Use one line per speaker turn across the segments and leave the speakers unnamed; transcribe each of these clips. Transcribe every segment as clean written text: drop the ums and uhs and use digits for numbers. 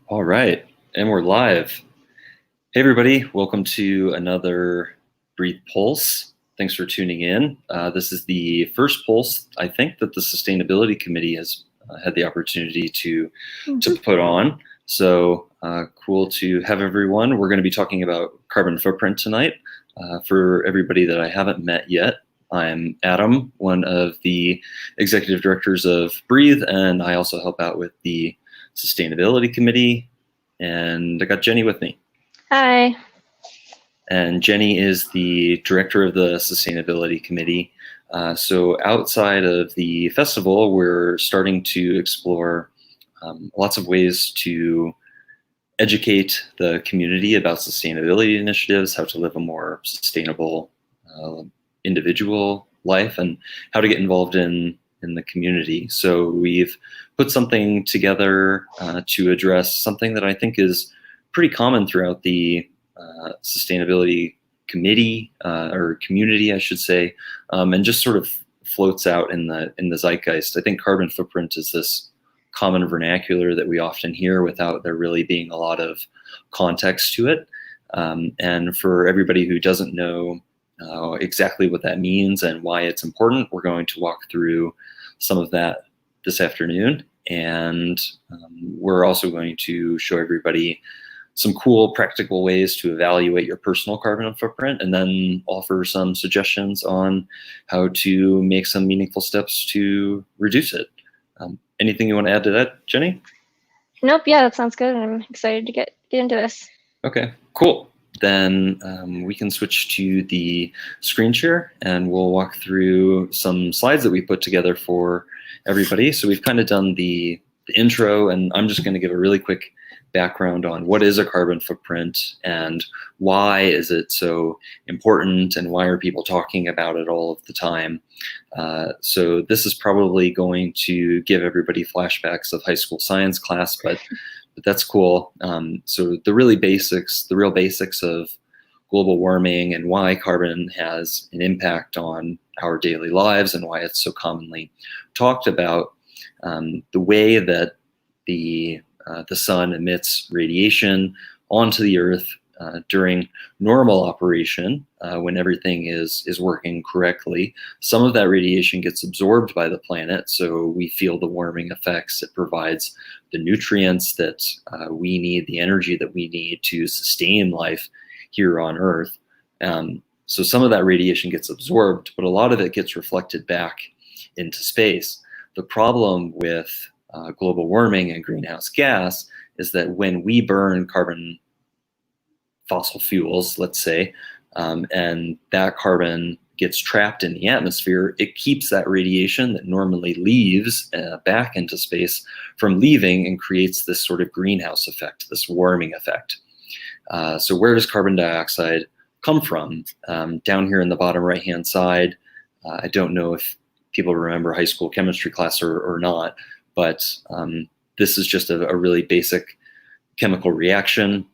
All right, and we're live. Hey, everybody, welcome to another Breathe Pulse. Thanks for tuning in. This is the first Pulse, I think, that the Sustainability Committee has had the opportunity to put on. So cool to have everyone. We're going to be talking about carbon footprint tonight. For everybody that I haven't met yet, I'm Adam, one of the executive directors of Breathe, and I also help out with the Sustainability Committee. And I got Jenny with me.
Hi.
And Jenny is the director of the Sustainability Committee. So outside of the festival, we're starting to explore lots of ways to educate the community about sustainability initiatives, how to live a more sustainable individual life, and how to get involved in the community. So we've put something together to address something that I think is pretty common throughout the sustainability committee or community, I should say, and just sort of floats out in the zeitgeist. I think carbon footprint is this common vernacular that we often hear without there really being a lot of context to it. And for everybody who doesn't know exactly what that means and why it's important, we're going to walk through some of that this afternoon. And we're also going to show everybody some cool practical ways to evaluate your personal carbon footprint, and then offer some suggestions on how to make some meaningful steps to reduce it. Anything you want to add to that, Jenny?
Nope, yeah, that sounds good. I'm excited to get into this.
Okay, cool. Then we can switch to the screen share and we'll walk through some slides that we put together for everybody. So we've kind of done the intro, and I'm just going to give a really quick background on what is a carbon footprint and why is it so important and why are people talking about it all of the time. So this is probably going to give everybody flashbacks of high school science class, but that's cool. So the real basics of global warming and why carbon has an impact on our daily lives and why it's so commonly talked about. The way that the sun emits radiation onto the Earth during normal operation, when everything is working correctly. Some of that radiation gets absorbed by the planet, so we feel the warming effects. It provides the nutrients that we need, the energy that we need to sustain life here on Earth. So some of that radiation gets absorbed, but a lot of it gets reflected back into space. The problem with global warming and greenhouse gas is that when we burn fossil fuels, let's say, and that carbon gets trapped in the atmosphere, it keeps that radiation that normally leaves back into space from leaving and creates this sort of greenhouse effect, this warming effect. So where does carbon dioxide come from? Down here in the bottom right-hand side, I don't know if people remember high school chemistry class or not, but this is just a really basic chemical reaction.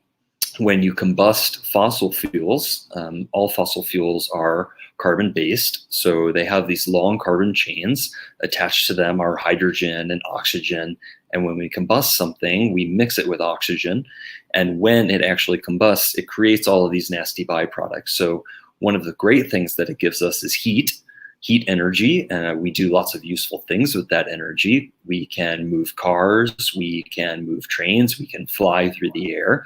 When you combust fossil fuels, all fossil fuels are carbon-based, so they have these long carbon chains. Attached to them are hydrogen and oxygen, and when we combust something, we mix it with oxygen, and when it actually combusts, it creates all of these nasty byproducts. So one of the great things that it gives us is heat energy, and we do lots of useful things with that energy. We can move cars, we can move trains, we can fly through the air,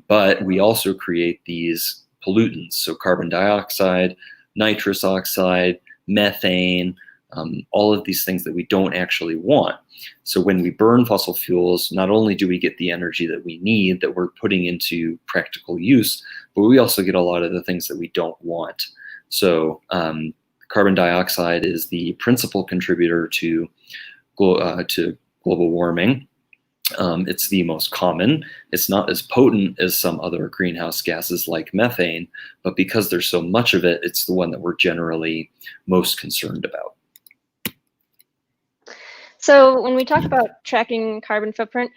but we also create these pollutants, so carbon dioxide, nitrous oxide, methane, all of these things that we don't actually want. So when we burn fossil fuels, not only do we get the energy that we need that we're putting into practical use, but we also get a lot of the things that we don't want. So carbon dioxide is the principal contributor to global warming. It's the most common. It's not as potent as some other greenhouse gases like methane, but because there's so much of it, it's the one that we're generally most concerned about.
So when we talk about tracking carbon footprint,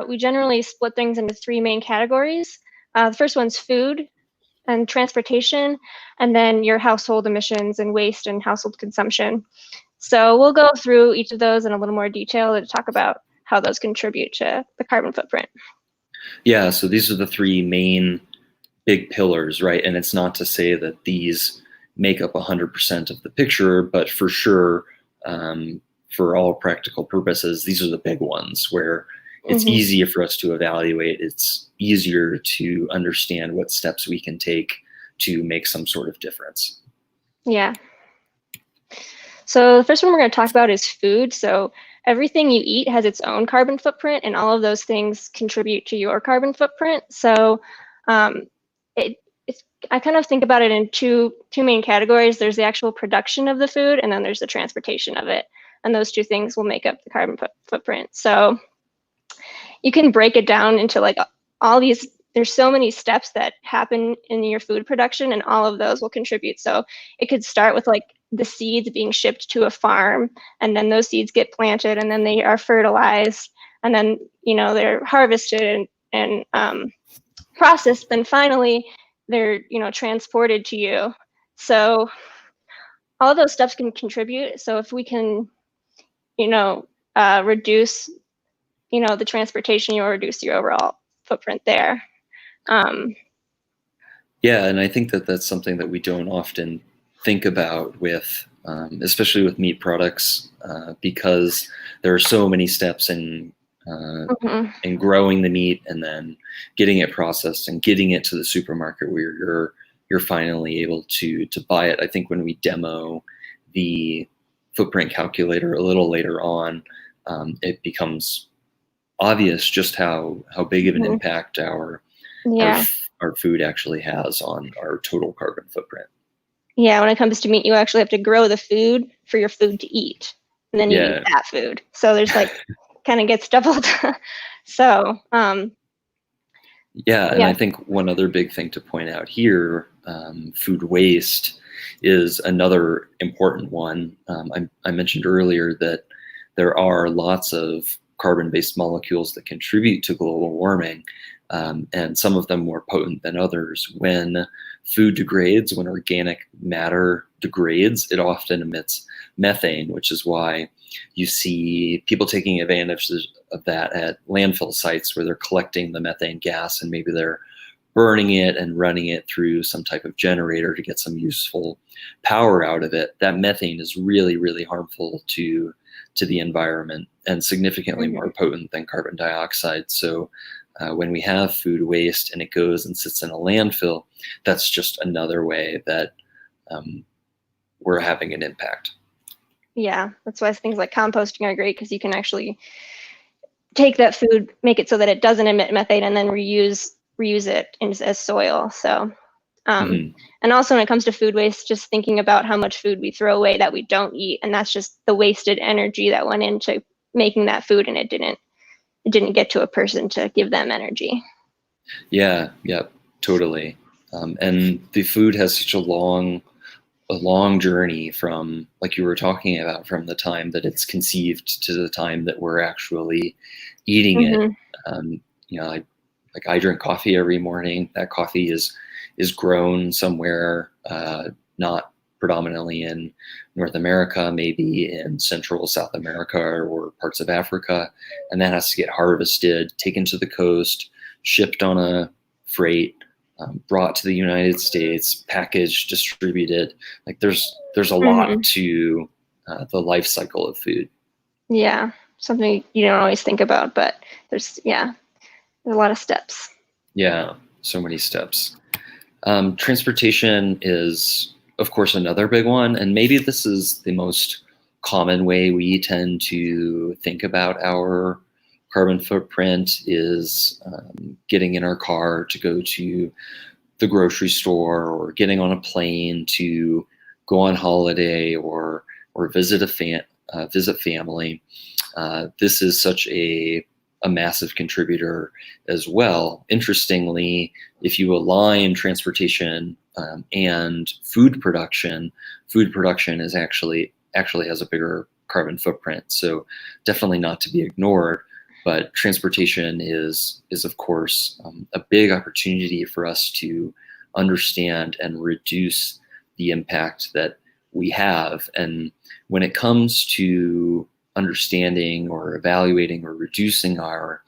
we generally split things into three main categories. The first one's food and transportation, and then your household emissions and waste and household consumption. So we'll go through each of those in a little more detail to talk about how those contribute to the carbon footprint.
Yeah, so these are the three main big pillars, right? And it's not to say that these make up 100% of the picture, but for sure, for all practical purposes, these are the big ones where it's easier for us to evaluate. It's easier to understand what steps we can take to make some sort of difference.
Yeah. So the first one we're going to talk about is food. So everything you eat has its own carbon footprint, and all of those things contribute to your carbon footprint. So I kind of think about it in two main categories. There's the actual production of the food, and then there's the transportation of it. And those two things will make up the carbon footprint. So you can break it down into like all these, there's so many steps that happen in your food production, and all of those will contribute. So it could start with like the seeds being shipped to a farm, and then those seeds get planted, and then they are fertilized, and then, you know, they're harvested and processed. Then finally, they're, you know, transported to you. So all of those steps can contribute. So if we can, you know, reduce, you know, the transportation, you'll reduce your overall footprint there.
Yeah, and I think that that's something that we don't often think about with, especially with meat products, because there are so many steps in growing the meat and then getting it processed and getting it to the supermarket where you're finally able to buy it. I think when we demo the footprint calculator a little later on, it becomes obvious just how big of an impact our food actually has on our total carbon footprint.
Yeah, when it comes to meat, you actually have to grow the food for your food to eat, and then you eat that food. So there's like kind of gets doubled. So
and I think one other big thing to point out here, food waste is another important one. I mentioned earlier that there are lots of carbon-based molecules that contribute to global warming, and some of them more potent than others. When food degrades, when organic matter degrades, it often emits methane, which is why you see people taking advantage of that at landfill sites where they're collecting the methane gas and maybe they're burning it and running it through some type of generator to get some useful power out of it. That methane is really, really harmful to the environment and significantly more potent than carbon dioxide. So when we have food waste and it goes and sits in a landfill, that's just another way that we're having an impact. Yeah,
that's why things like composting are great, because you can actually take that food, make it so that it doesn't emit methane, and then reuse it as soil. So and also when it comes to food waste, just thinking about how much food we throw away that we don't eat, and that's just the wasted energy that went into making that food, and it didn't get to a person to give them energy.
Yeah, totally. And the food has such a long journey from, like you were talking about, from the time that it's conceived to the time that we're actually eating it. You know, I drink coffee every morning. That coffee is grown somewhere, not predominantly in North America, maybe in Central South America or parts of Africa, and that has to get harvested, taken to the coast, shipped on a freight, brought to the United States, packaged, distributed. Like there's a lot to the life cycle of food.
Yeah, something you don't always think about, but there's a lot of steps.
Yeah, so many steps. Transportation is, of course, another big one, and maybe this is the most common way we tend to think about our carbon footprint is getting in our car to go to the grocery store, or getting on a plane to go on holiday, or visit family. This is such a massive contributor as well. Interestingly, if you align transportation and food production is actually has a bigger carbon footprint. So definitely not to be ignored. But transportation is of course a big opportunity for us to understand and reduce the impact that we have. And when it comes to understanding or evaluating or reducing our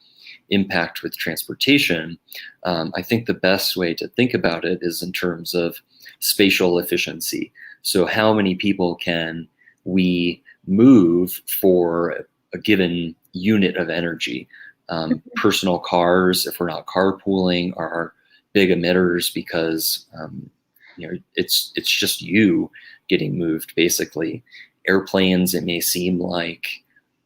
impact with transportation, I think the best way to think about it is in terms of spatial efficiency. So how many people can we move for a given unit of energy? Personal cars, if we're not carpooling, are big emitters because it's just you getting moved basically. Airplanes, it may seem like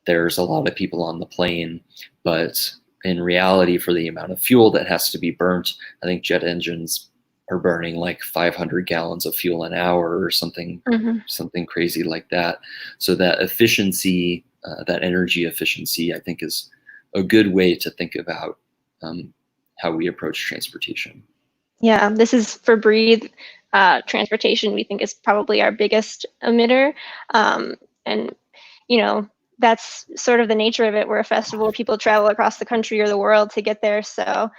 there's a lot of people on the plane, but in reality, for the amount of fuel that has to be burnt, I think jet engines are burning like 500 gallons of fuel an hour or something, something crazy like that. So that efficiency, that energy efficiency, I think is a good way to think about how we approach transportation.
Yeah, this is for Breathe. Transportation, we think, is probably our biggest emitter. And, that's sort of the nature of it. We're a festival. People travel across the country or the world to get there. So,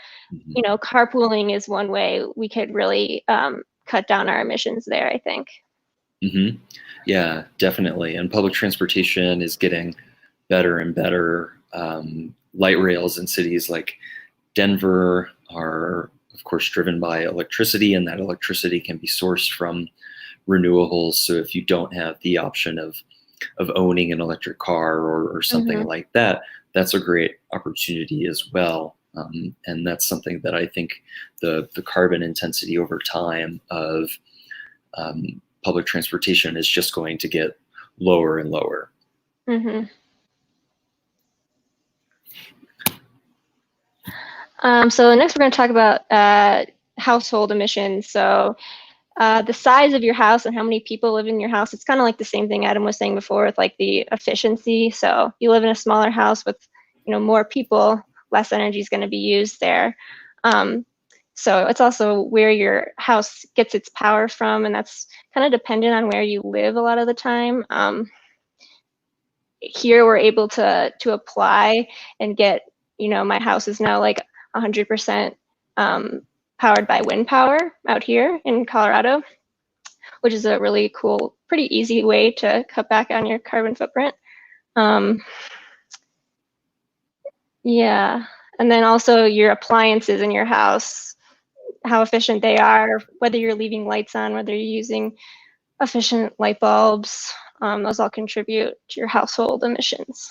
carpooling is one way we could really cut down our emissions there, I think.
Yeah, definitely. And public transportation is getting better and better. Light rails in cities like Denver are, of course, driven by electricity, and that electricity can be sourced from renewables. So if you don't have the option of owning an electric car or something like that, that's a great opportunity as well. And that's something that I think the carbon intensity over time of public transportation is just going to get lower and lower.
So next we're going to talk about household emissions. So the size of your house and how many people live in your house, it's kind of like the same thing Adam was saying before with like the efficiency. So you live in a smaller house with more people, less energy is going to be used there. So it's also where your house gets its power from, and that's kind of dependent on where you live a lot of the time. Here we're able to apply and get, my house is now like 100% powered by wind power out here in Colorado, which is a really cool, pretty easy way to cut back on your carbon footprint. Yeah, and then also your appliances in your house, how efficient they are, whether you're leaving lights on, whether you're using efficient light bulbs, those all contribute to your household emissions.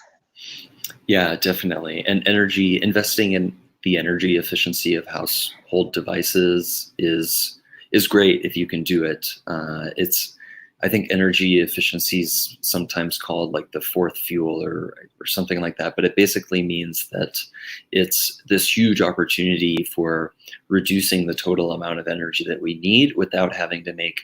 Yeah, definitely. And investing in the energy efficiency of household devices is great if you can do it. I think energy efficiency is sometimes called like the fourth fuel or something like that, but it basically means that it's this huge opportunity for reducing the total amount of energy that we need without having to make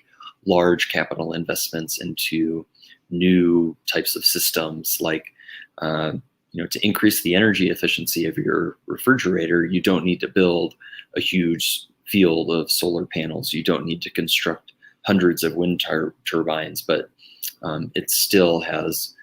large capital investments into new types of systems. Like, to increase the energy efficiency of your refrigerator, you don't need to build a huge field of solar panels. You don't need to construct hundreds of wind turbines, but it still has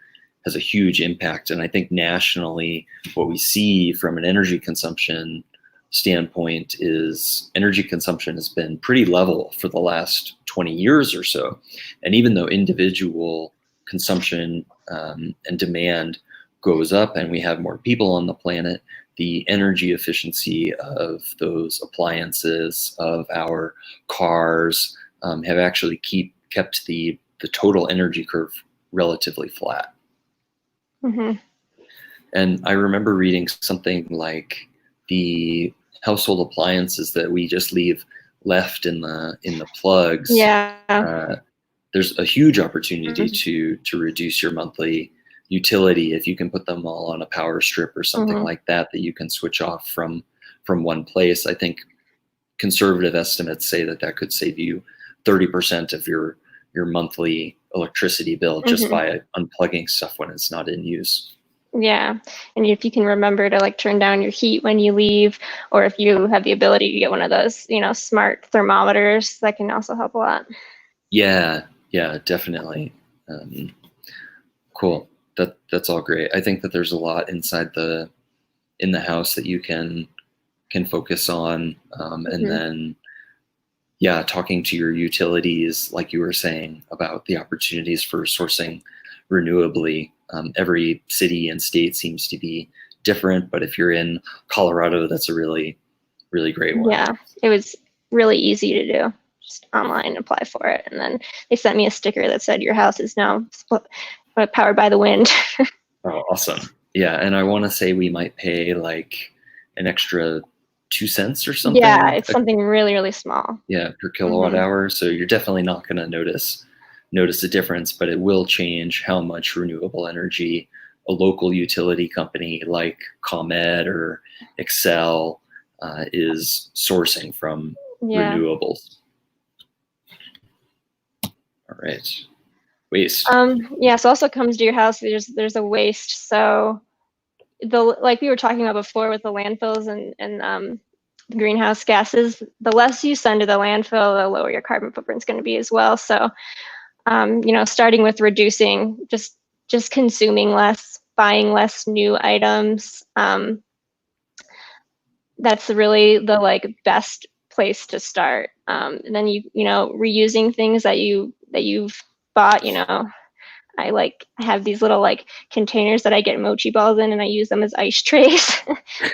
a huge impact. And I think nationally, what we see from an energy consumption standpoint is energy consumption has been pretty level for the last 20 years or so. And even though individual consumption and demand goes up and we have more people on the planet, the energy efficiency of those appliances, of our cars, have actually kept the total energy curve relatively flat. And I remember reading something like the household appliances that we just leave left in the plugs.
Yeah.
There's a huge opportunity to reduce your monthly utility if you can put them all on a power strip or something like that you can switch off from one place. I think conservative estimates say that could save you 30% of your monthly electricity bill just by unplugging stuff when it's not in use.
Yeah, and if you can remember to like turn down your heat when you leave, or if you have the ability to get one of those, smart thermometers, that can also help a lot.
Yeah, definitely. Cool. That's all great. I think that there's a lot inside in the house that you can focus on, and then talking to your utilities, like you were saying, about the opportunities for sourcing renewably Every city and state seems to be different, but if you're in Colorado, that's a really, really great one.
Yeah, it was really easy to do. Just online apply for it, and then they sent me a sticker that said your house is now powered by the wind.
Oh, awesome. Yeah, and I want to say we might pay like an extra 2 cents or something.
Yeah, it's something really, really small.
Yeah, per kilowatt hour. So you're definitely not going to notice a difference, but it will change how much renewable energy a local utility company like ComEd or Xcel is sourcing from renewables. All right. Waste.
Yeah, so also comes to your house, there's a waste. So like we were talking about before with the landfills and the greenhouse gases, the less you send to the landfill, the lower your carbon footprint is going to be as well. So starting with reducing, just consuming less, buying less new items. That's really the like best place to start. And then reusing things that you've bought. I have these little like containers that I get mochi balls in, and I use them as ice trays.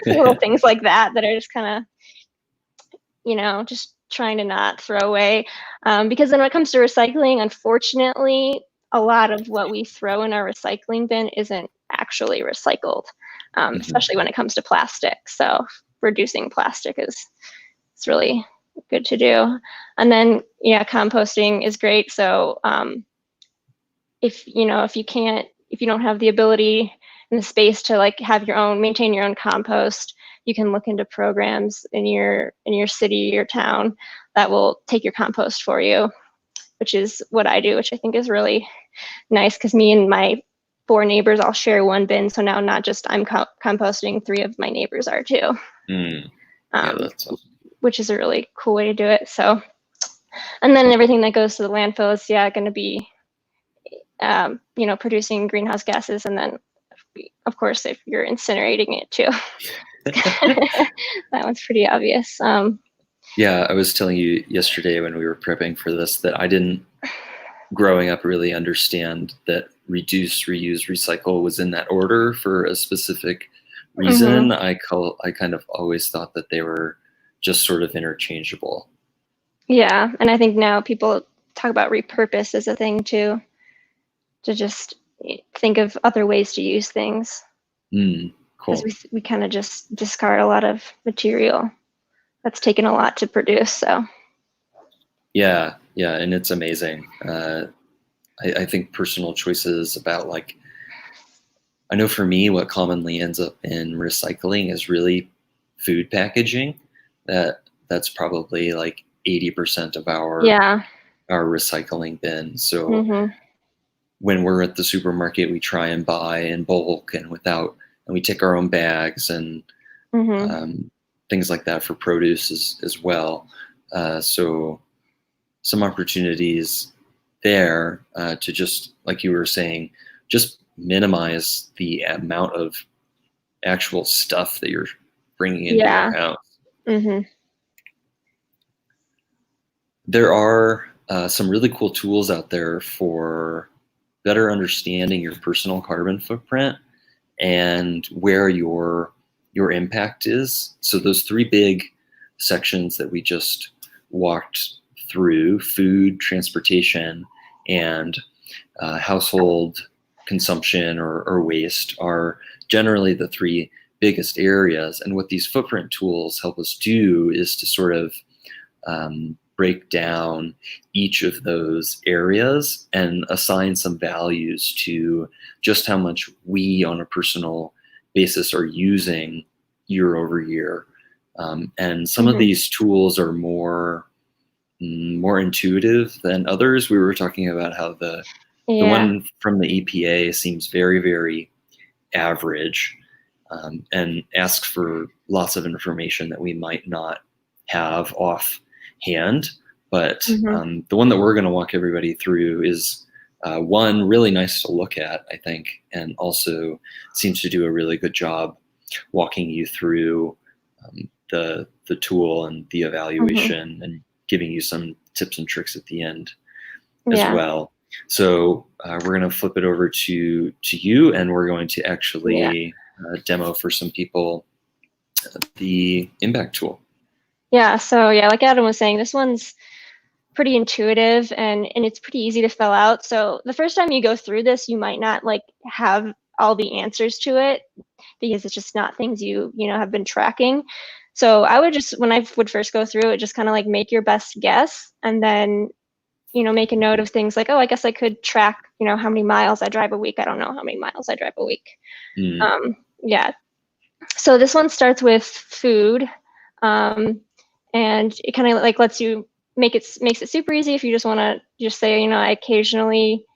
Little things like that are just kind of, just trying to not throw away. Because then when it comes to recycling, unfortunately, a lot of what we throw in our recycling bin isn't actually recycled, especially when it comes to plastic. So reducing plastic is really good to do. And then, composting is great. So if you don't have the ability and the space to like maintain your own compost, you can look into programs in your city or town that will take your compost for you, which is what I do, which I think is really nice because me and my 4 neighbors all share one bin. So now not just I'm composting, 3 of my neighbors are too.
Yeah, that's awesome.
Which is a really cool way to do it. So, and then everything that goes to the landfill is going to be producing greenhouse gases, and then of course if you're incinerating it too. That one's pretty obvious.
Yeah, I was telling you yesterday when we were prepping for this that I didn't, growing up, really understand that reduce, reuse, recycle was in that order for a specific reason. I kind of always thought that they were just sort of interchangeable.
Yeah, and I think now people talk about repurpose as a thing too, to just think of other ways to use things.
Cool.
Because we kind of just discard a lot of material that's taken a lot to produce. So
yeah, and it's amazing. I think personal choices about like, I know for me what commonly ends up in recycling is really food packaging. That's probably like 80% of our recycling bin. So when we're at the supermarket, we try and buy in bulk and we take our own bags and things like that for produce as well. So some opportunities there to just, like you were saying, just minimize the amount of actual stuff that you're bringing into your house. There are some really cool tools out there for better understanding your personal carbon footprint and where your impact is. So those 3 big sections that we just walked through, food, transportation, and household consumption or waste, are generally the 3 biggest areas. And what these footprint tools help us do is to sort of break down each of those areas and assign some values to just how much we on a personal basis are using year over year. And some of these tools are more intuitive than others. We were talking about how the one from the EPA seems very, very average and asks for lots of information that we might not have offhand. But the one that we're going to walk everybody through is one, really nice to look at, I think, and also seems to do a really good job walking you through the tool and the evaluation and giving you some tips and tricks at the end as well. So we're going to flip it over to you, and we're going to
Yeah.
actually demo for some people the Impact tool.
Yeah. So yeah, like Adam was saying, this one's pretty intuitive and it's pretty easy to fill out. So the first time you go through this, you might not like have all the answers to it because it's just not things you know have been tracking. So I would just, when I would first go through it, just kind of like make your best guess, and then make a note of things like, oh, I guess I could track how many miles I drive a week. I don't know how many miles I drive a week. Yeah. So this one starts with food, and it kind of like lets you makes it super easy if you just want to just say, I occasionally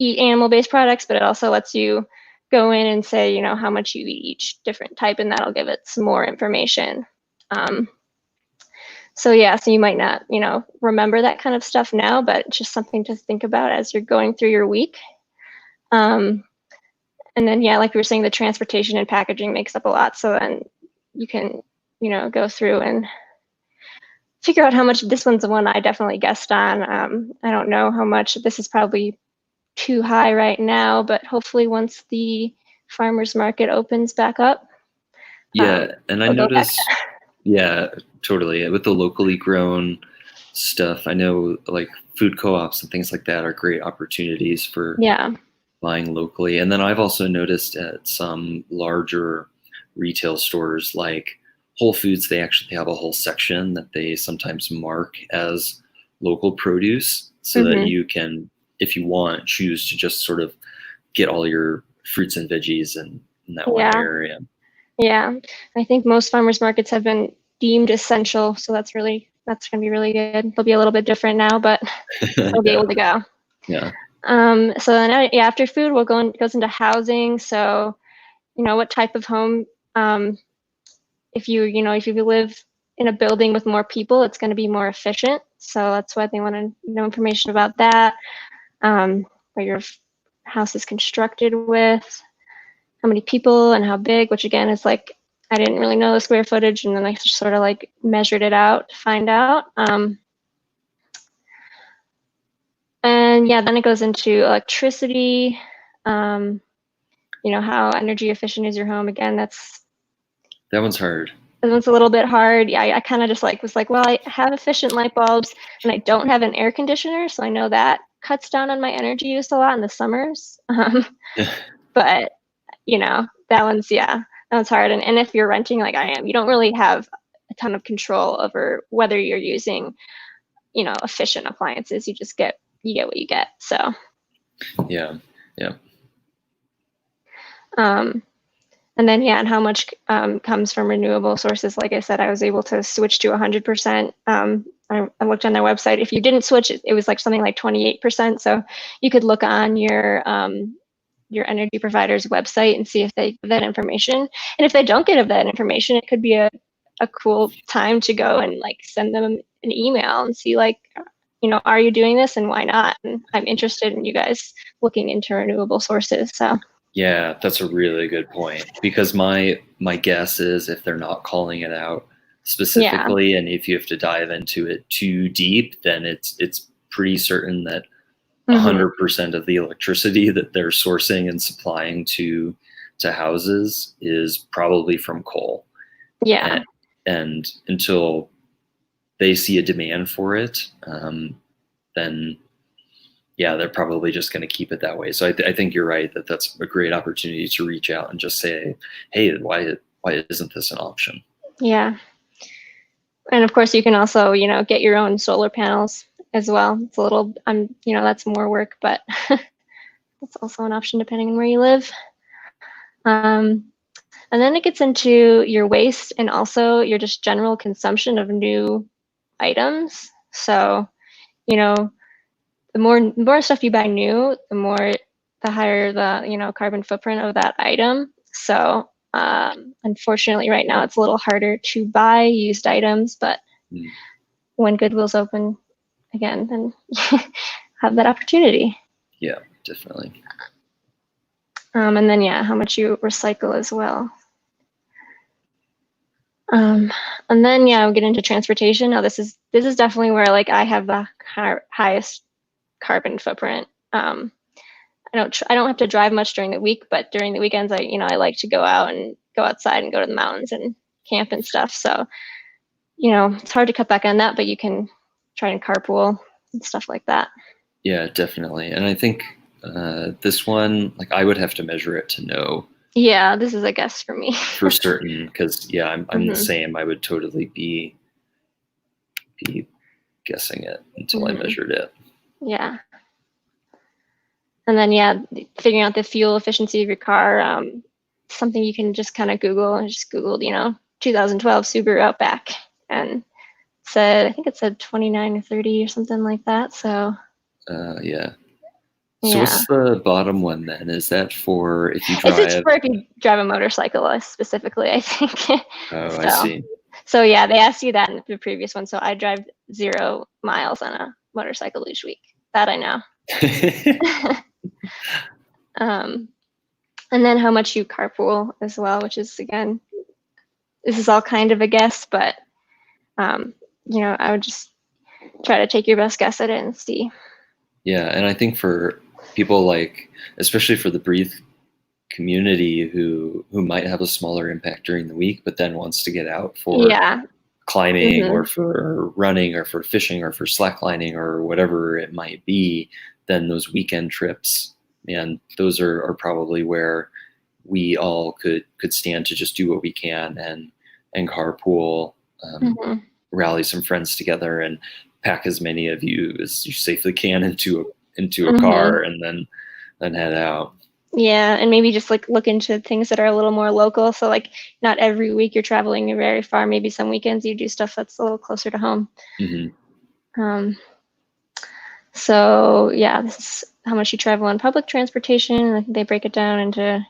eat animal-based products, but it also lets you go in and say, how much you eat each different type, and that'll give it some more information. So yeah, so you might not, remember that kind of stuff now, but it's just something to think about as you're going through your week. And then, yeah, like we were saying, the transportation and packaging makes up a lot. So then you can, go through and figure out how much. This one's the one I definitely guessed on. I don't know how much. This is probably too high right now, but hopefully once the farmers market opens back up,
Yeah, and I
we'll go back.
notice, yeah, totally. With the locally grown stuff, I know like food co-ops and things like that are great opportunities for
Yeah.
buying locally. And then I've also noticed at some larger retail stores like Whole Foods, they actually have a whole section that they sometimes mark as local produce so that you can, if you want, choose to just sort of get all your fruits and veggies in that one area.
Yeah, I think most farmers markets have been deemed essential, so that's going to be really good. They'll be a little bit different now, but they'll be able to go.
Yeah.
So then, yeah, after food, goes into housing. So, what type of home? If you live in a building with more people, it's going to be more efficient. So that's why they want to know information about that. Where your house is constructed with, how many people and how big, which again is like, I didn't really know the square footage, and then I just sort of like measured it out to find out. And yeah, then it goes into electricity, how energy efficient is your home. Again, that
one's hard.
That one's a little bit hard. Yeah, I kind of just was like, well, I have efficient light bulbs and I don't have an air conditioner, so I know that cuts down on my energy use a lot in the summers. But that one's hard. And if you're renting like I am, you don't really have a ton of control over whether you're using, efficient appliances. You just get what you get. So
yeah.
And then and how much comes from renewable sources. Like I said, I was able to switch to 100%. I looked on their website. If you didn't switch, it was like something like 28%. So you could look on your energy provider's website and see if they give that information. And if they don't give that information, it could be a cool time to go and like send them an email and see like, are you doing this and why not? And I'm interested in you guys looking into renewable sources. So
yeah, that's a really good point, because my guess is if they're not calling it out specifically, and if you have to dive into it too deep, then it's pretty certain that 100% of the electricity that they're sourcing and supplying to houses is probably from coal.
Yeah.
And until they see a demand for it, then yeah, they're probably just going to keep it that way. So I think you're right that that's a great opportunity to reach out and just say, hey, why isn't this an option?
Yeah. And of course, you can also, get your own solar panels as well. It's a little, that's more work, but that's also an option depending on where you live. And then it gets into your waste and also your just general consumption of new items. So, the more stuff you buy new, the higher the, carbon footprint of that item. So unfortunately, right now it's a little harder to buy used items, but when Goodwill's open again, then have that opportunity.
Yeah, definitely.
And then how much you recycle as well. And then we'll get into transportation. Now this is definitely where like I have the highest carbon footprint. I don't have to drive much during the week, but during the weekends, I like to go out and go outside and go to the mountains and camp and stuff. So, it's hard to cut back on that, but you can try and carpool and stuff like that.
Yeah, definitely. And I think this one, like I would have to measure it to know.
Yeah, this is a guess for me.
For certain, because yeah, I'm the
Mhm.
same. I would totally be guessing it until I
Mhm.
measured it.
Yeah. And then, yeah, figuring out the fuel efficiency of your car, something you can just kind of Google. I just Googled, 2012 Subaru Outback, and I think it said 29 or 30 or something like that. So,
Yeah. So
yeah.
what's the bottom one then? Is that for if you
It's
drive?
for if you drive a motorcycle specifically, I think.
Oh, I
So,
see.
so yeah, they asked you that in the previous one. So I drive 0 miles on a motorcycle each week. That I know. And then how much you carpool as well, which is, again, this is all kind of a guess, but I would just try to take your best guess at it and see.
Yeah, and I think for people like, especially for the Breathe community who might have a smaller impact during the week, but then wants to get out for
Yeah.
climbing
Mhm.
or for running or for fishing or for slacklining or whatever it might be, then those weekend trips, man, those are probably where we all could stand to just do what we can and carpool,
Mhm.
rally some friends together and pack as many of you as you safely can into a
Mhm.
car and then head out.
Yeah, and maybe just like look into things that are a little more local. So like not every week you're traveling very far. Maybe some weekends you do stuff that's a little closer to home.
Mm-hmm.
So yeah, this is how much you travel on public transportation. I think they break it down into,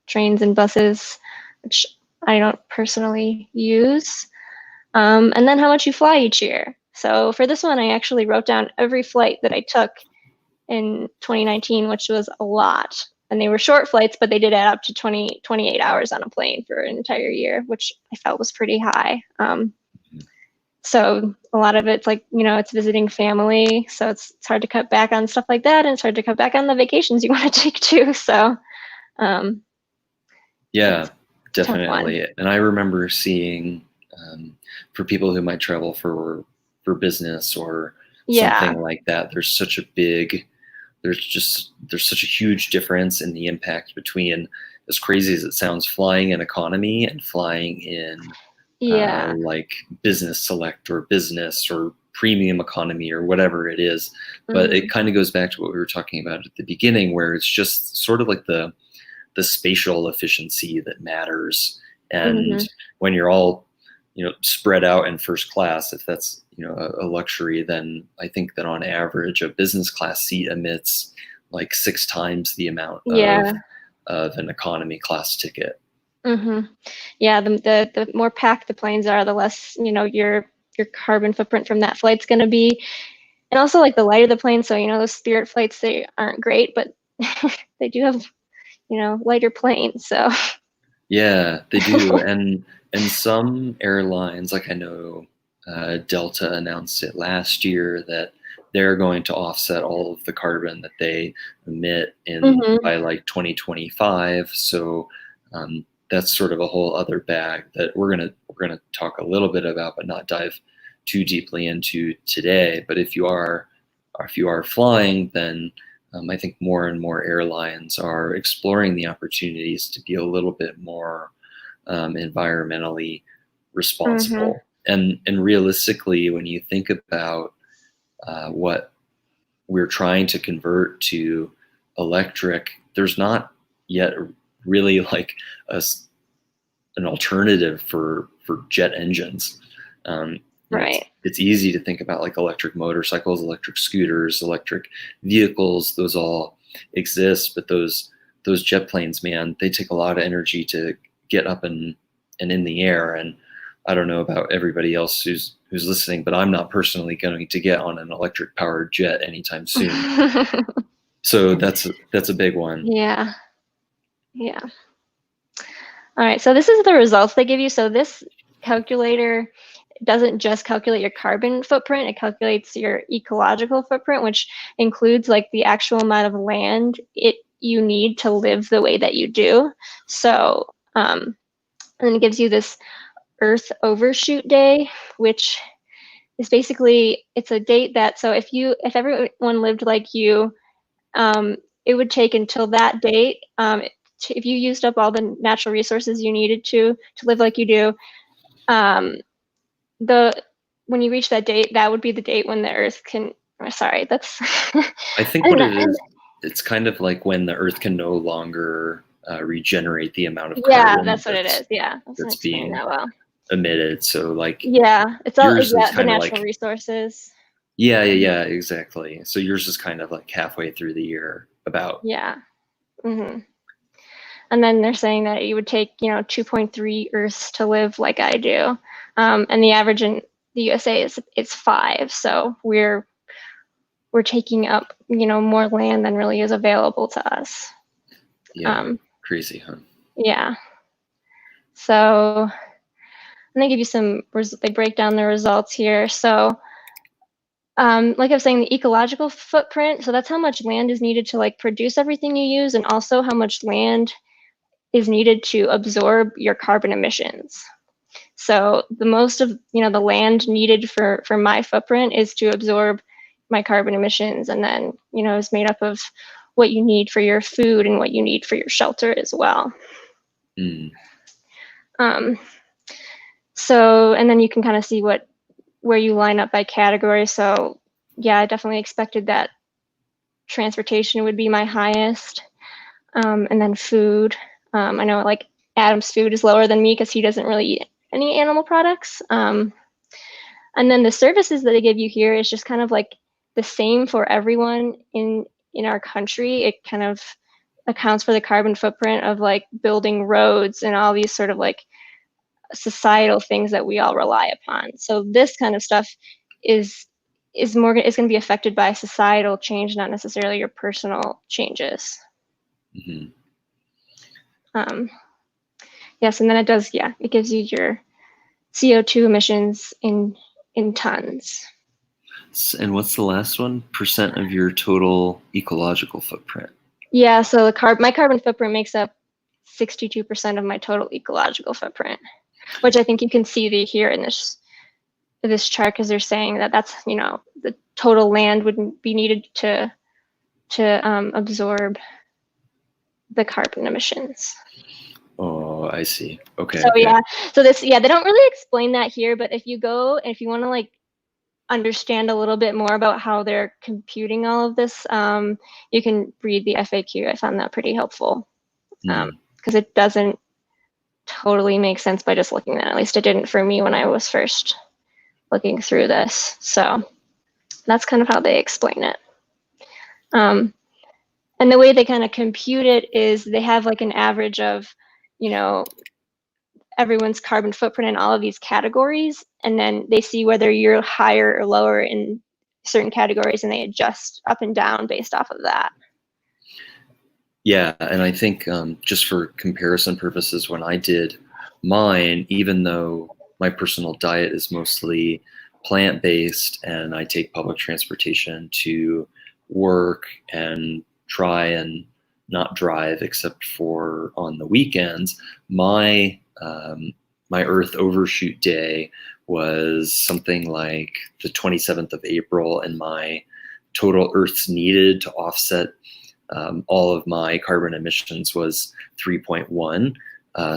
trains and buses, which I don't personally use. And then how much you fly each year. So for this one, I actually wrote down every flight that I took in 2019, which was a lot. And they were short flights, but they did add up to 28 hours on a plane for an entire year, which I felt was pretty high. So a lot of it's like, it's visiting family. So it's hard to cut back on stuff like that. And it's hard to cut back on the vacations you want to take too. So
Yeah,
tough one.
definitely. And I remember seeing, for people who might travel for business or
Yeah.
something like that, there's such a huge difference in the impact between, as crazy as it sounds, flying in economy and flying in
Yeah.
like business select or business or premium economy or whatever it is. But
Mhm.
it kind of goes back to what we were talking about at the beginning, where it's just sort of like the spatial efficiency that matters. And
Mhm.
when you're all, spread out in first class, if that's, a luxury, then I think that on average a business class seat emits like 6 times the amount
Yeah.
of an economy class ticket.
Mhm. Yeah, the more packed the planes are, the less, your carbon footprint from that flight's going to be. And also like the lighter the plane, so those Spirit flights, they aren't great, but they do have, lighter planes, so.
Yeah, they do. And some airlines, like I know Delta announced it last year, that they're going to offset all of the carbon that they emit
Mhm.
by like 2025. So that's sort of a whole other bag that we're gonna talk a little bit about, but not dive too deeply into today. But if you are flying, then I think more and more airlines are exploring the opportunities to be a little bit more environmentally
Mhm.
responsible. And realistically, when you think about what we're trying to convert to electric, there's not yet really like an alternative for jet engines.
Right.
It's easy to think about like electric motorcycles, electric scooters, electric vehicles. Those all exist, but those jet planes, man, they take a lot of energy to get up and in the air. And I don't know about everybody else who's listening, but I'm not personally going to get on an electric powered jet anytime soon. So that's a big one.
Yeah. Yeah. All right. So this is the results they give you. So this calculator doesn't just calculate your carbon footprint, it calculates your ecological footprint, which includes like the actual amount of land you need to live the way that you do. So, and then it gives you this Earth Overshoot Day, which is basically, it's a date that, so if everyone lived like you, it would take until that date, if you used up all the natural resources you needed to live like you do, when you reach that date, that would be the date when the Earth can. Sorry, that's.
I think what it is, it's kind of like when the Earth can no longer regenerate the amount of carbon.
Yeah, that's what it is. Yeah,
that's being
that well.
emitted. So like,
yeah, it's all
yours is
the
kind of
natural
like
resources.
yeah, exactly. So yours is kind of like halfway through the year, about.
Yeah. Mm-hmm. And then they're saying that you would take 2.3 Earths to live like I do, and the average in the USA is 5. So we're taking up more land than really is available to us.
Yeah, crazy, huh?
Yeah. So, and they give you they break down the results here. So, like I was saying, the ecological footprint. So that's how much land is needed to like produce everything you use, and also how much land is needed to absorb your carbon emissions. So the most of the land needed for my footprint is to absorb my carbon emissions, and then is made up of what you need for your food and what you need for your shelter as well. So, and then you can kind of see where you line up by category. So yeah, I definitely expected that transportation would be my highest, and then food. I know like Adam's food is lower than me because he doesn't really eat any animal products. And then the services that they give you here is just kind of like the same for everyone in our country. It kind of accounts for the carbon footprint of like building roads and all these sort of like societal things that we all rely upon. So this kind of stuff is going to be affected by societal change, not necessarily your personal changes.
Mm-hmm.
Yes, and then it gives you your CO2 emissions in tons.
And what's the last one? Percent of your total ecological footprint.
Yeah, so my carbon footprint makes up 62% of my total ecological footprint, which I think you can see here in this chart, because they're saying that that's the total land would be needed to absorb the carbon emissions.
Oh, I see. Okay.
So yeah, so they don't really explain that here, but if you go and if you want to like understand a little bit more about how they're computing all of this, you can read the FAQ. I found that pretty helpful, because it doesn't totally make sense by just looking at it. At least it didn't for me when I was first looking through this. So that's kind of how they explain it. And the way they kind of compute it is they have like an average of, everyone's carbon footprint in all of these categories, and then they see whether you're higher or lower in certain categories, and they adjust up and down based off of that.
Yeah, and I think just for comparison purposes, when I did mine, even though my personal diet is mostly plant-based and I take public transportation to work and try and not drive except for on the weekends, my Earth Overshoot Day was something like the 27th of April, and my total Earths needed to offset all of my carbon emissions was 3.1.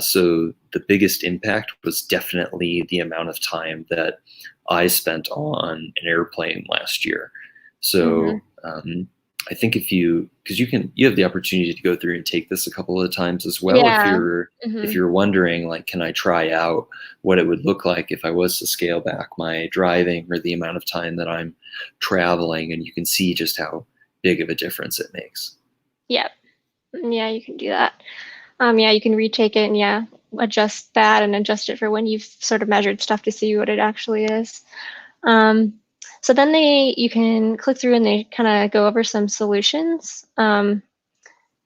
So the biggest impact was definitely the amount of time that I spent on an airplane last year. So I think because you have the opportunity to go through and take this a couple of times as well.
Yeah.
If you're wondering, like, can I try out what it would look like if I was to scale back my driving or the amount of time that I'm traveling, and you can see just how big of a difference it makes.
Yep. Yeah, you can do that. Yeah, you can retake it and adjust that and adjust it for when you've sort of measured stuff to see what it actually is. So then you can click through and they kind of go over some solutions. And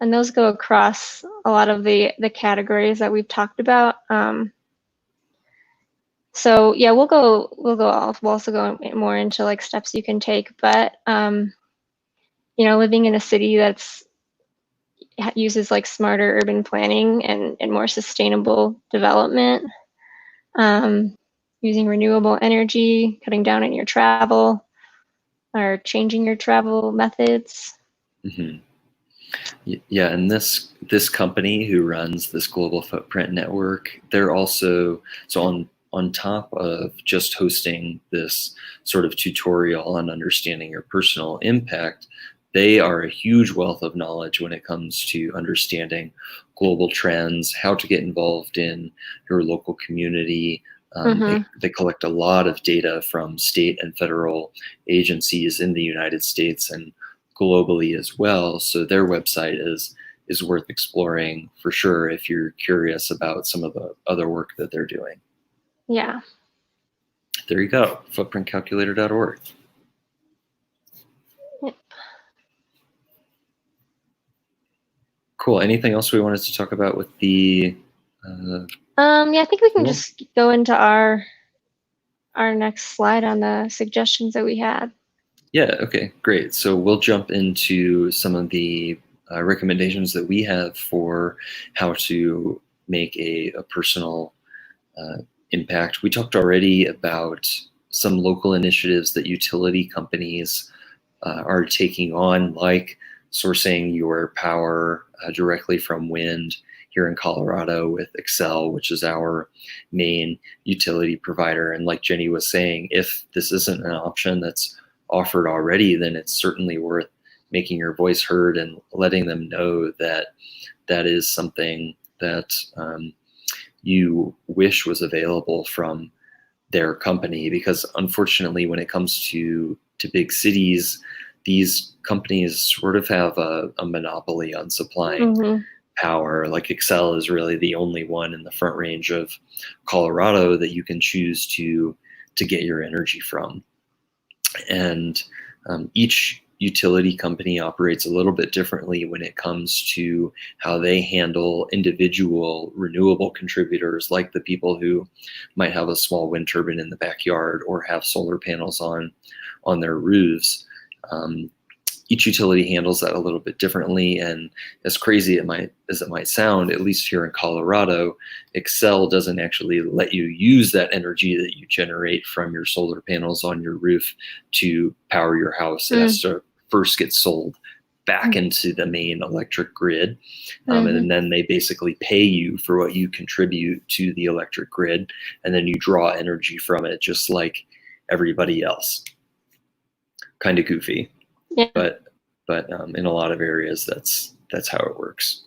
those go across a lot of the categories that we've talked about. So yeah, we'll also go more into like steps you can take, but living in a city that's uses like smarter urban planning and more sustainable development, um, using renewable energy, cutting down on your travel, or changing your travel methods.
Hmm. Yeah, and this company who runs this global footprint network, they're also so on top of just hosting this sort of tutorial on understanding your personal impact, they are a huge wealth of knowledge when it comes to understanding global trends, how to get involved in your local community.
Mm-hmm.
They collect a lot of data from state and federal agencies in the United States and globally as well. So their website is worth exploring for sure if you're curious about some of the other work that they're doing.
Yeah.
There you go, footprintcalculator.org.
Yep.
Cool. Anything else we wanted to talk about with the?
Yeah, I think we can
Cool.
just go into our next slide on the suggestions that we had.
Yeah. Okay. Great. So we'll jump into some of the recommendations that we have for how to make a personal impact. We talked already about some local initiatives that utility companies are taking on, like sourcing your power directly from wind here in Colorado with Xcel, which is our main utility provider. And like Jenny was saying, if this isn't an option that's offered already, then it's certainly worth making your voice heard and letting them know that that is something that you wish was available from their company. Because unfortunately, when it comes to big cities, these companies sort of have a monopoly on supplying
Mm-hmm.
power. Like Xcel is really the only one in the Front Range of Colorado that you can choose to get your energy from. And each utility company operates a little bit differently when it comes to how they handle individual renewable contributors, like the people who might have a small wind turbine in the backyard or have solar panels on their roofs. Each utility handles that a little bit differently, and as crazy as it might sound, at least here in Colorado, Xcel doesn't actually let you use that energy that you generate from your solar panels on your roof to power your house. It has to first get sold back into the main electric grid, and then they basically pay you for what you contribute to the electric grid, and then you draw energy from it just like everybody else. Kind of goofy.
Yeah.
But in a lot of areas, that's how it works.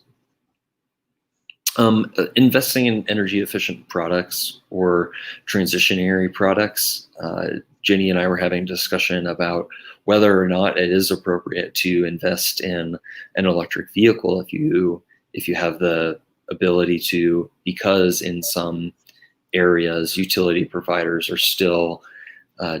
Investing in energy efficient products or transitionary products. Jenny and I were having a discussion about whether or not it is appropriate to invest in an electric vehicle if you have the ability to, because in some areas utility providers are still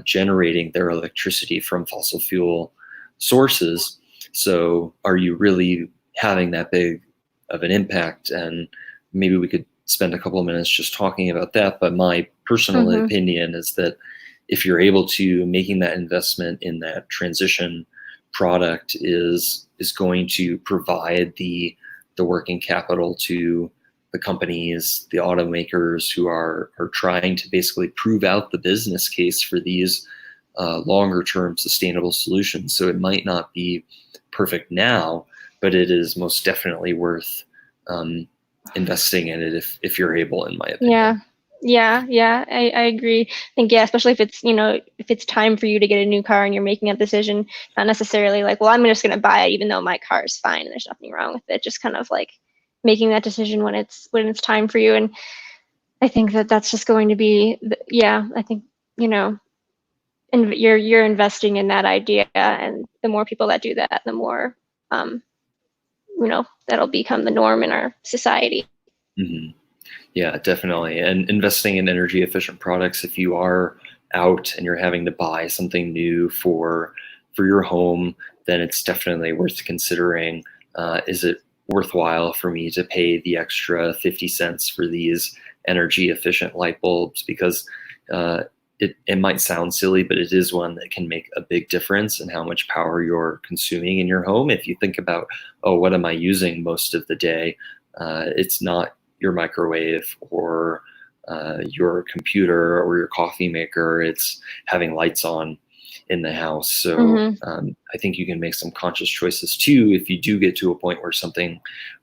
generating their electricity from fossil fuel sources. So are you really having that big of an impact? And maybe we could spend a couple of minutes just talking about that. But my personal opinion is that if you're able to, making that investment in that transition product is going to provide the working capital to the companies, the automakers who are trying to basically prove out the business case for these longer term sustainable solutions. So it might not be perfect now, but it is most definitely worth investing in it if you're able, in my opinion.
Yeah, I agree. I think, yeah, especially if it's time for you to get a new car and you're making a decision, not necessarily like, well, I'm just going to buy it even though my car is fine and there's nothing wrong with it. Just kind of like making that decision when it's time for you. And I think that's just going to be, I think, and you're investing in that idea, and the more people that do that, the more, that'll become the norm in our society.
Mm-hmm. Yeah, definitely. And investing in energy efficient products, if you are out and you're having to buy something new for your home, then it's definitely worth considering. Is it worthwhile for me to pay the extra 50 cents for these energy efficient light bulbs? Because it might sound silly, but it is one that can make a big difference in how much power you're consuming in your home. If you think about, oh, what am I using most of the day? It's not your microwave or your computer or your coffee maker. It's having lights on in the house. So I think you can make some conscious choices too. If you do get to a point where something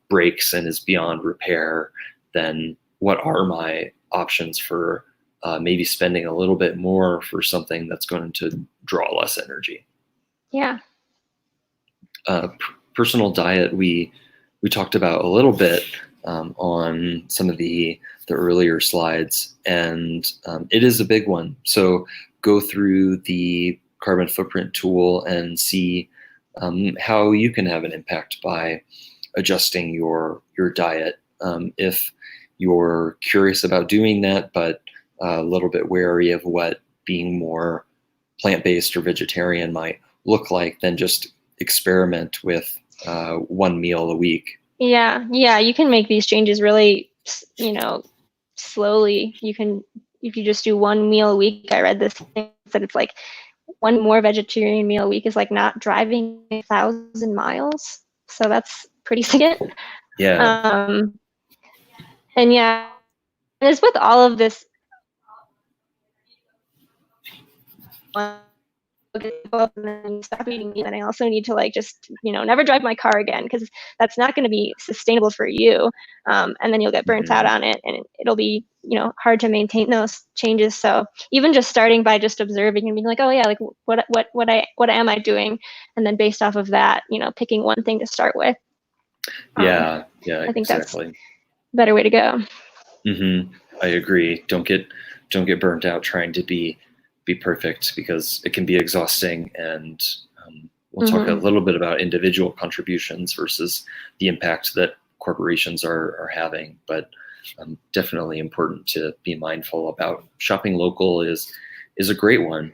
breaks and is beyond repair, then what are my options for maybe spending a little bit more for something that's going to draw less energy?
Yeah.
Personal diet, we talked about a little bit on some of the earlier slides, and it is a big one. So go through the carbon footprint tool and see how you can have an impact by adjusting your diet. If you're curious about doing that, but a little bit wary of what being more plant-based or vegetarian might look like, then just experiment with one meal a week.
Yeah, you can make these changes really, slowly. If you just do one meal a week, I read this thing that it's like one more vegetarian meal a week is like not driving 1,000 miles. So that's pretty significant.
Yeah.
And yeah, and it's with all of this. And then stop eating meat, and I also need to like just never drive my car again, because that's not going to be sustainable for you, and then you'll get burnt out on it, and it'll be hard to maintain those changes. So even just starting by just observing and being like, oh yeah, like what am I doing, and then based off of that, picking one thing to start with.
Yeah,
I think
exactly.
that's a better way to go.
I agree. Don't get burnt out trying to be perfect, because it can be exhausting. And we'll talk a little bit about individual contributions versus the impact that corporations are having. But definitely important to be mindful about. Shopping local is a great one.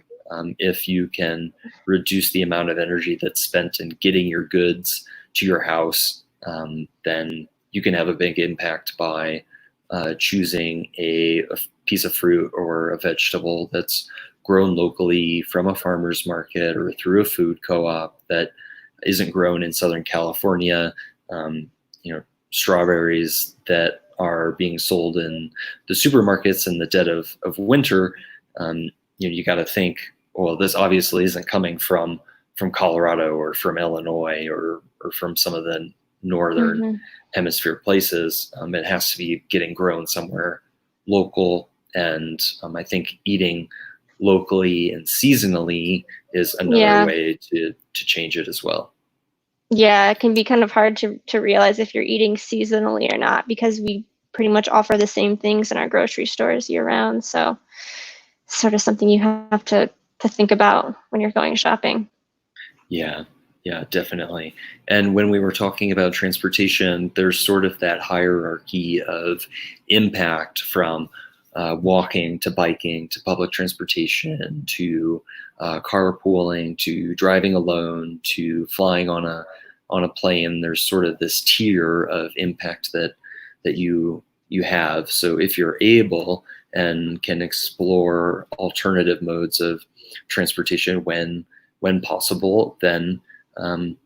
If you can reduce the amount of energy that's spent in getting your goods to your house, then you can have a big impact by choosing a piece of fruit or a vegetable that's grown locally from a farmer's market or through a food co-op that isn't grown in Southern California. Strawberries that are being sold in the supermarkets in the dead of winter. You got to think, well, this obviously isn't coming from Colorado or from Illinois or from some of the northern hemisphere places. It has to be getting grown somewhere local. And I think eating locally and seasonally is another way to change it as well.
Yeah, it can be kind of hard to realize if you're eating seasonally or not, because we pretty much offer the same things in our grocery stores year round. So sort of something you have to think about when you're going shopping.
Yeah, definitely. And when we were talking about transportation, there's sort of that hierarchy of impact from walking to biking to public transportation to carpooling to driving alone to flying on a plane. There's sort of this tier of impact that you have. So if you're able and can explore alternative modes of transportation when possible, then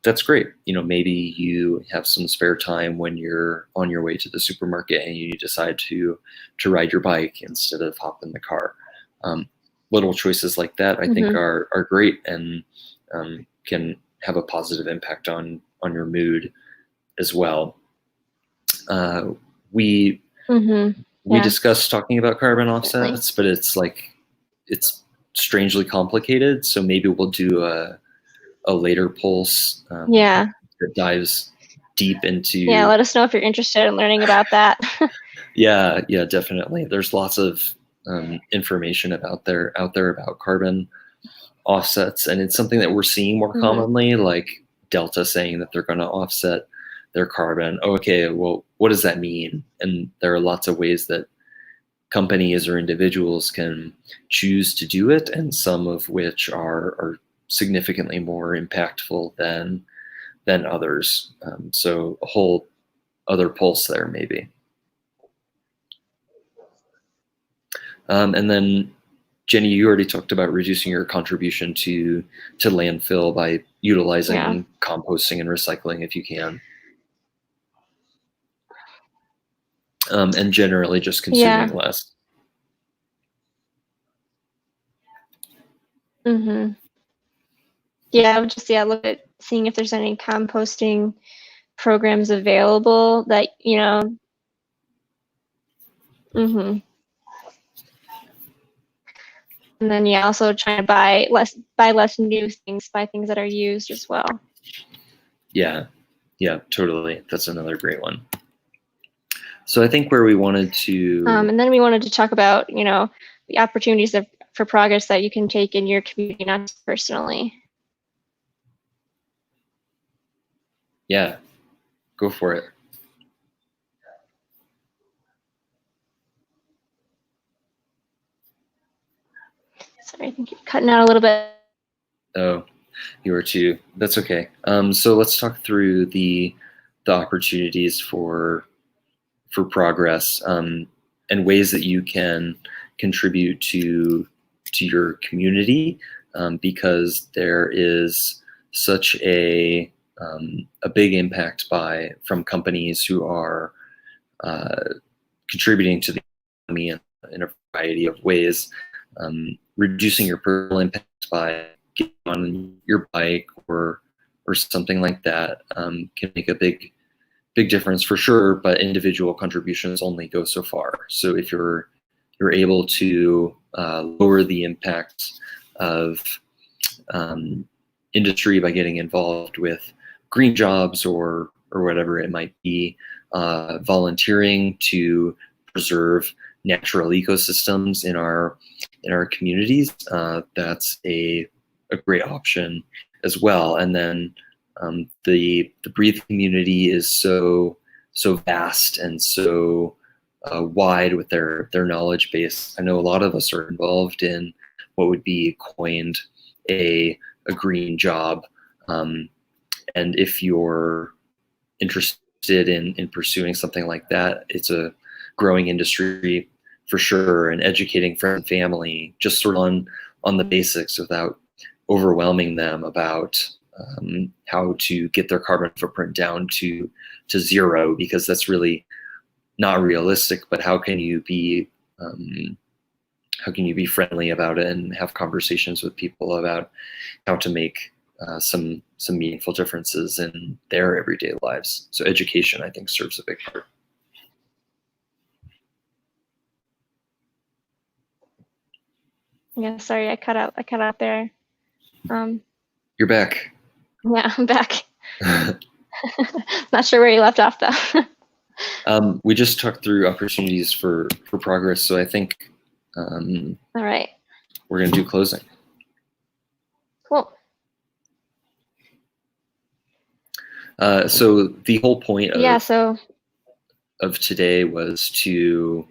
that's great. Maybe you have some spare time when you're on your way to the supermarket and you decide to ride your bike instead of hop in the car. Little choices like that, I think, are great and can have a positive impact on your mood as well. We discussed talking about carbon offsets, but it's strangely complicated. So maybe we'll do a later pulse that dives deep into.
Let us know if you're interested in learning about that.
yeah, definitely. There's lots of information out there about carbon offsets, and it's something that we're seeing more commonly, like Delta saying that they're going to offset their carbon. Okay, well, what does that mean? And there are lots of ways that companies or individuals can choose to do it, and some of which are significantly more impactful than others. So a whole other pulse there, maybe. And then Jenny, you already talked about reducing your contribution to landfill by utilizing composting and recycling if you can. And generally just consuming less.
Mm-hmm. Yeah, I would just look at seeing if there's any composting programs available that, you know. Mm-hmm. And then also trying to buy less new things, buy things that are used as well.
Yeah, totally. That's another great one. So I think where we wanted to,
and then we wanted to talk about, you know, the opportunities for progress that you can take in your community, not just personally.
Yeah, go for it.
Sorry, I think you're cutting out a little bit.
Oh, you are too. That's okay. So let's talk through the opportunities for progress, and ways that you can contribute to your community, because there is such a big impact from companies who are contributing to the economy in a variety of ways. Reducing your personal impact by getting on your bike or something like that can make a big difference for sure, but individual contributions only go so far. So if you're able to lower the impact of industry by getting involved with green jobs or whatever it might be, volunteering to preserve natural ecosystems in our communities, that's a great option as well. And then the Breathe community is so vast and so wide with their knowledge base. I know a lot of us are involved in what would be coined a green job, and if you're interested in pursuing something like that, it's a growing industry for sure, and educating friends and family just sort of on the basics without overwhelming them about how to get their carbon footprint down to zero, because that's really not realistic. But how can you be friendly about it and have conversations with people about how to make some meaningful differences in their everyday lives? So education, I think, serves a big part.
Yeah, sorry, I cut out there.
You're back.
Yeah, I'm back. Not sure where you left off though.
We just talked through opportunities for progress, so I think
all right,
we're going to do closing.
Cool.
So the whole point
of
today was to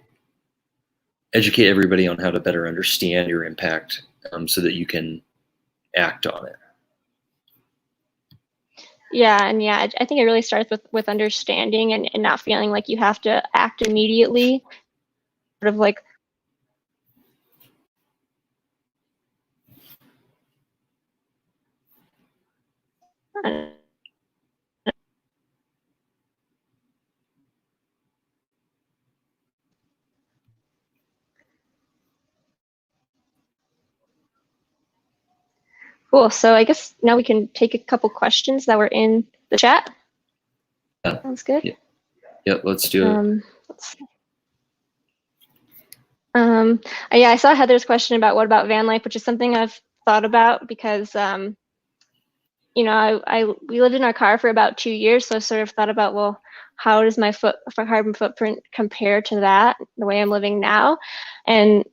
educate everybody on how to better understand your impact, so that you can act on it.
Yeah, and I think it really starts with understanding and not feeling like you have to act immediately. Sort of like cool. So I guess now we can take a couple questions that were in the chat.
Yeah.
Sounds good.
Yeah. Yep, let's do it.
Let's see. Yeah, I saw Heather's question about what about van life, which is something I've thought about because, you know, we lived in our car for about 2 years, so I sort of thought about, well, how does my carbon footprint compare to that, the way I'm living now? And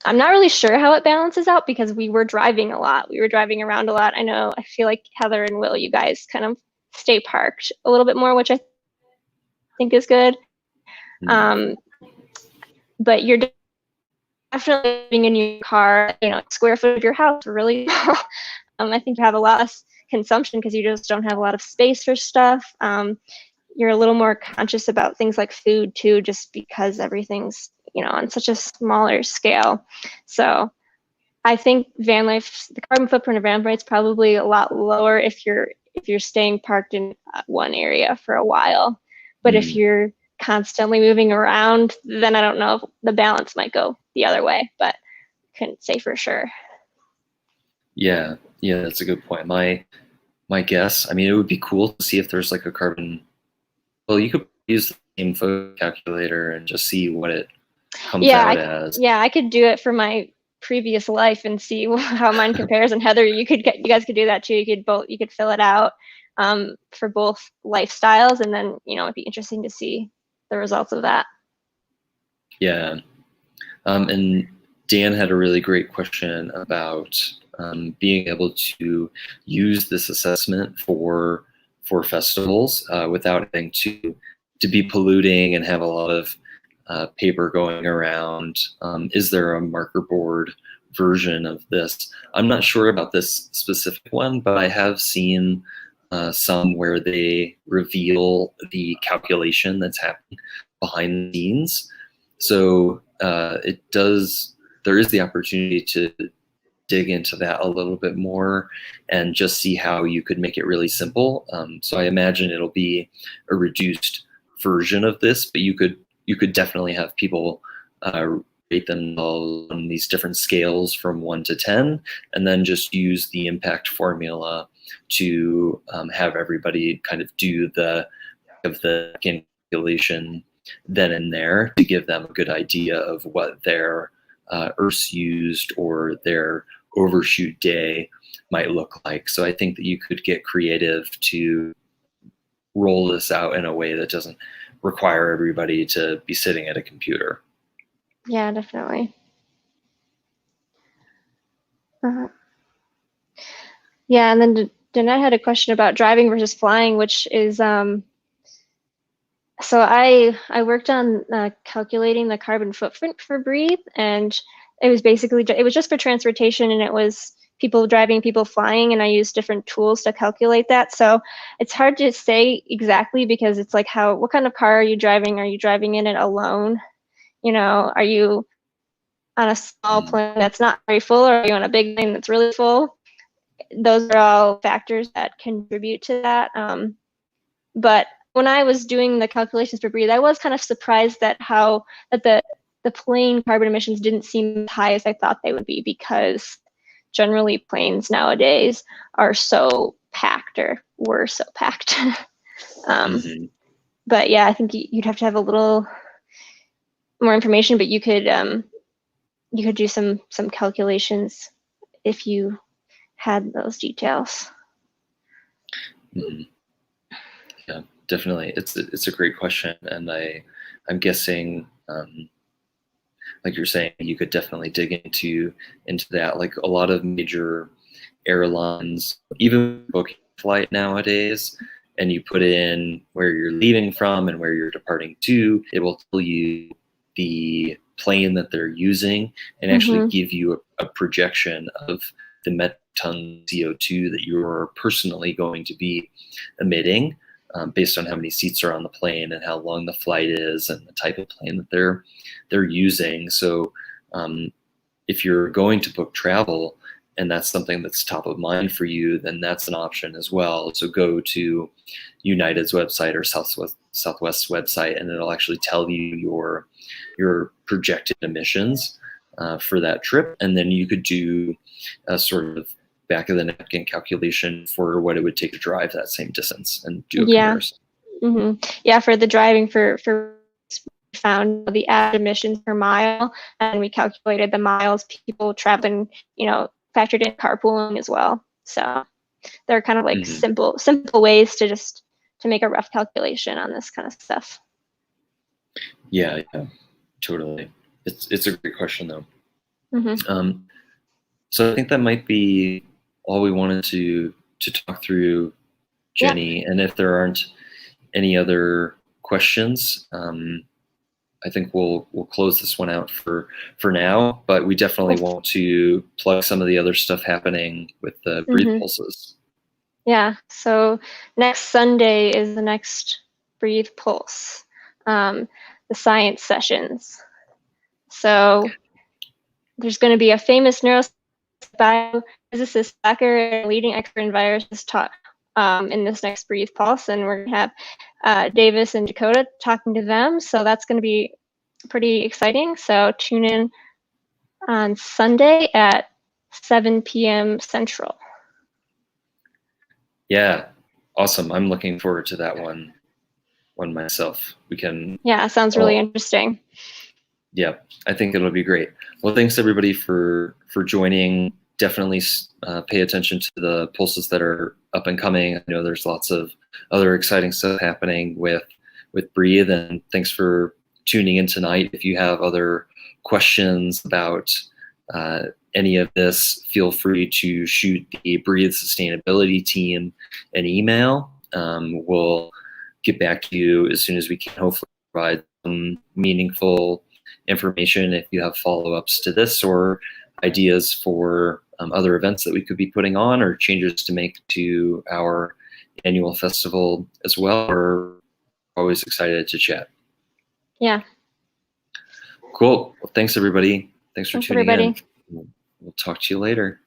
I'm not really sure how it balances out because we were driving a lot. We were driving around a lot. I feel like Heather and Will, you guys kind of stay parked a little bit more, which I think is good. But you're definitely living in your car, you know, square foot of your house really small. I think you have a lot less consumption because you just don't have a lot of space for stuff. You're a little more conscious about things like food too, just because everything's on such a smaller scale. So I think van life, the carbon footprint of van life is probably a lot lower if you're staying parked in one area for a while. But if you're constantly moving around, then I don't know if the balance might go the other way, but couldn't say for sure.
Yeah, that's a good point. My guess, I mean, it would be cool to see if there's like a carbon. Well, you could use the same photo calculator and just see what it comes out as.
Yeah, I could do it for my previous life and see how mine compares. And Heather, you guys could do that too. You could fill it out for both lifestyles, and then it'd be interesting to see the results of that.
Yeah, and Dan had a really great question about being able to use this assessment for festivals without having to be polluting and have a lot of paper going around. Is there a marker board version of this? I'm not sure about this specific one, but I have seen some where they reveal the calculation that's happening behind the scenes. So there is the opportunity to dig into that a little bit more and just see how you could make it really simple. So I imagine it'll be a reduced version of this, but you could definitely have people rate them on these different scales from 1 to 10, and then just use the impact formula to have everybody kind of do the calculation then and there to give them a good idea of what their Earth's used or their overshoot day might look like. So I think that you could get creative to roll this out in a way that doesn't require everybody to be sitting at a computer.
Yeah, definitely. Yeah, and then Danette had a question about driving versus flying, which is so I worked on calculating the carbon footprint for Breathe, and it was just for transportation, and it was people driving, people flying, and I used different tools to calculate that. So it's hard to say exactly because it's like what kind of car are you driving? Are you driving in it alone? Are you on a small plane that's not very full, or are you on a big plane that's really full? Those are all factors that contribute to that. But when I was doing the calculations for Breathe, I was kind of surprised that the plane carbon emissions didn't seem as high as I thought they would be, because generally planes nowadays are so packed, or were so packed. But yeah, I think you'd have to have a little more information, but you could do some I'm if you had those details.
Yeah, definitely. It's a great question, and I'm guessing, like you're saying, you could definitely dig into that. Like a lot of major airlines, even booking a flight nowadays, and you put in where you're leaving from and where you're departing to, it will tell you the plane that they're using and actually give you a projection of the metric ton CO2 that you're personally going to be emitting, based on how many seats are on the plane and how long the flight is and the type of plane that they're using. So if you're going to book travel and that's something that's top of mind for you, then that's an option as well. So go to United's website or Southwest's website, and it'll actually tell you your projected emissions for that trip. And then you could do a sort of back of the napkin calculation for what it would take to drive that same distance and do a comparison.
Yeah, for the driving for found the added emissions per mile, and we calculated the miles people traveling, factored in carpooling as well. So they're kind of like simple ways to make a rough calculation on this kind of stuff.
Yeah, totally. It's a great question though. So I think that might be all we wanted to talk through, Jenny. Yeah. And if there aren't any other questions, I think we'll close this one out for now. But we definitely want to plug some of the other stuff happening with the Breathe Pulses.
Yeah. So next Sunday is the next Breathe Pulse, the science sessions. So there's going to be a famous biophysicist, hacker, and leading expert in viruses talk in this next Breathe Pulse, and we're going to have Davis and Dakota talking to them. So that's going to be pretty exciting. So tune in on Sunday at 7 p.m. Central.
Yeah, awesome. I'm looking forward to that one myself. We can.
Yeah, sounds really interesting.
Yeah, I think it'll be great. Well, thanks everybody for joining. Definitely pay attention to the pulses that are up and coming. I know there's lots of other exciting stuff happening with Breathe, and thanks for tuning in tonight. If you have other questions about any of this, feel free to shoot the Breathe Sustainability team an email. We'll get back to you as soon as we can, hopefully provide some meaningful information if you have follow-ups to this or ideas for other events that we could be putting on or changes to make to our annual festival as well. We're always excited to chat.
Yeah.
Cool. Well, thanks everybody. Thanks for tuning
everybody.
in. We'll talk to you later.